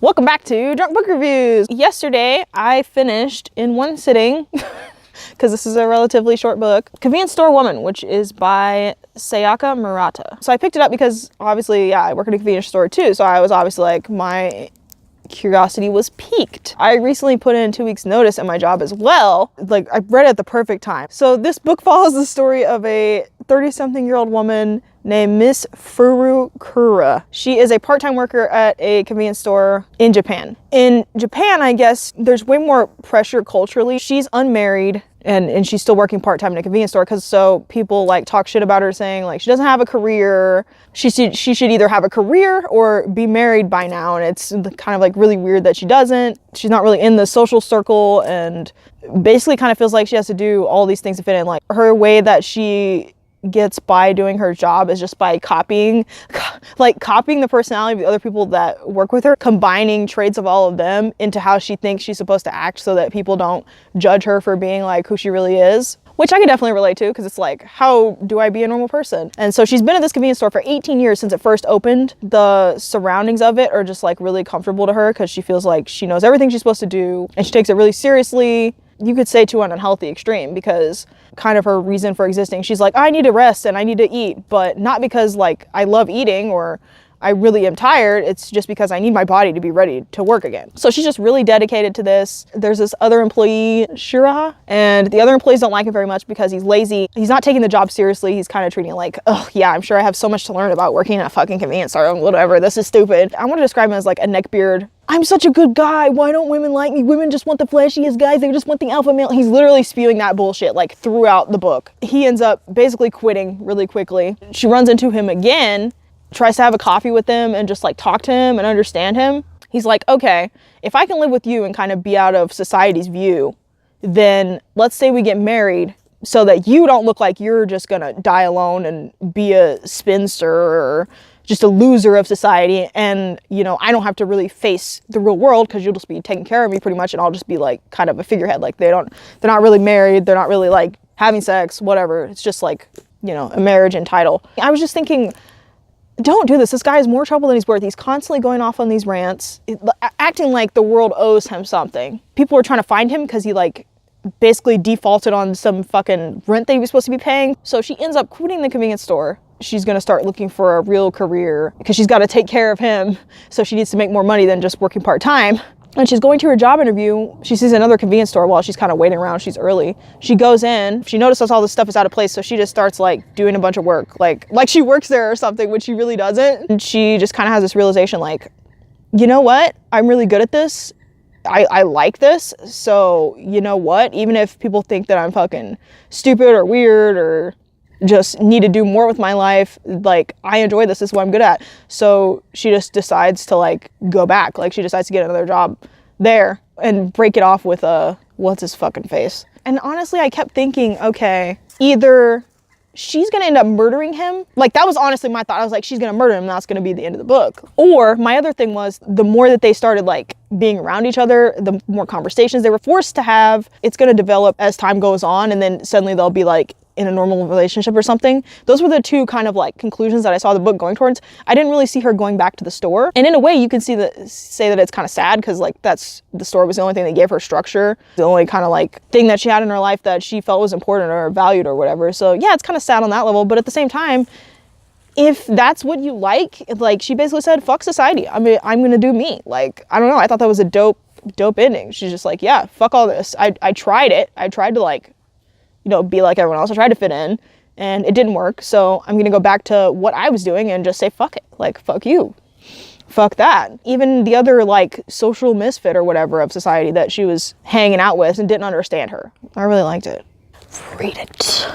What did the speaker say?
Welcome back to Drunk Book Reviews. Yesterday, I finished in one sitting, because this is a relatively short book, Convenience Store Woman, which is by Sayaka Murata. So I picked it up because obviously, yeah, I work at a convenience store too, so I was obviously like, my curiosity was piqued. I recently put in 2 weeks notice at my job as well. Like, I read it at the perfect time. So this book follows the story of a 30-something-year-old woman named Miss Furukura. She is a part-time worker at a convenience store in Japan. In Japan, I guess, there's way more pressure culturally. She's unmarried and she's still working part-time in a convenience store because so people like talk shit about her saying like she doesn't have a career. She should either have a career or be married by now, and it's kind of like really weird that she doesn't. She's not really in the social circle and basically kind of feels like she has to do all these things to fit in. Like her way that she gets by doing her job is just by copying the personality of the other people that work with her, combining traits of all of them into how she thinks she's supposed to act so that people don't judge her for being like who she really is, which I can definitely relate to because it's like, how do I be a normal person? And so she's been at this convenience store for 18 years since it first opened. The surroundings of it are just like really comfortable to her because she feels like she knows everything she's supposed to do and she takes it really seriously. You could say to an unhealthy extreme because kind of her reason for existing. She's like, I need to rest and I need to eat, but not because like I love eating or I really am tired. It's just because I need my body to be ready to work again. So she's just really dedicated to this. There's this other employee, Shiraha, and the other employees don't like him very much because he's lazy. He's not taking the job seriously. He's kind of treating it like, oh yeah, I'm sure I have so much to learn about working in a fucking convenience store, whatever, this is stupid. I want to describe him as like a neckbeard. I'm such a good guy. Why don't women like me? Women just want the flashiest guys. They just want the alpha male. He's literally spewing that bullshit like throughout the book. He ends up basically quitting really quickly. She runs into him again, tries to have a coffee with him and just like talk to him and understand him. He's like, okay, if I can live with you and kind of be out of society's view, then let's say we get married so that you don't look like you're just gonna die alone and be a spinster or just a loser of society, and you know, I don't have to really face the real world because you'll just be taking care of me pretty much and I'll just be like kind of a figurehead. Like they're not really married, they're not really like having sex, whatever. It's just like, you know, a marriage and title. I was just thinking, don't do this. This guy is more trouble than he's worth. He's constantly going off on these rants, acting like the world owes him something. People were trying to find him because he like basically defaulted on some fucking rent that he was supposed to be paying. So she ends up quitting the convenience store. She's gonna start looking for a real career because she's got to take care of him. So she needs to make more money than just working part-time. And she's going to her job interview. She sees another convenience store while she's kind of waiting around. She's early. She goes in. She notices all this stuff is out of place, so she just starts like doing a bunch of work, like she works there or something, which she really doesn't. And she just kind of has this realization, like, you know what? I'm really good at this. I like this. So you know what? Even if people think that I'm fucking stupid or weird or just need to do more with my life, like I enjoy this. This is what I'm good at. So she just decides to like go back. Like she decides to get another job there and break it off with what's his fucking face. And honestly, I kept thinking, okay, either she's gonna end up murdering him. Like that was honestly my thought. I was like, she's gonna murder him and that's gonna be the end of the book. Or my other thing was the more that they started like being around each other, the more conversations they were forced to have, it's gonna develop as time goes on and then suddenly they'll be like in a normal relationship or something. Those were the two kind of like conclusions that I saw the book going towards. I didn't really see her going back to the store. And in a way you can say that it's kind of sad because like the store was the only thing that gave her structure. The only kind of like thing that she had in her life that she felt was important or valued or whatever. So yeah, it's kind of sad on that level. But at the same time, if that's what you like she basically said, fuck society. I mean, I'm gonna do me. Like, I don't know. I thought that was a dope ending. She's just like, yeah, fuck all this. I tried it. I tried to like, you know, be like everyone else. I tried to fit in and it didn't work. So I'm gonna go back to what I was doing and just say, fuck it. Like, fuck you. Fuck that. Even the other like social misfit or whatever of society that she was hanging out with and didn't understand her. I really liked it. Read it.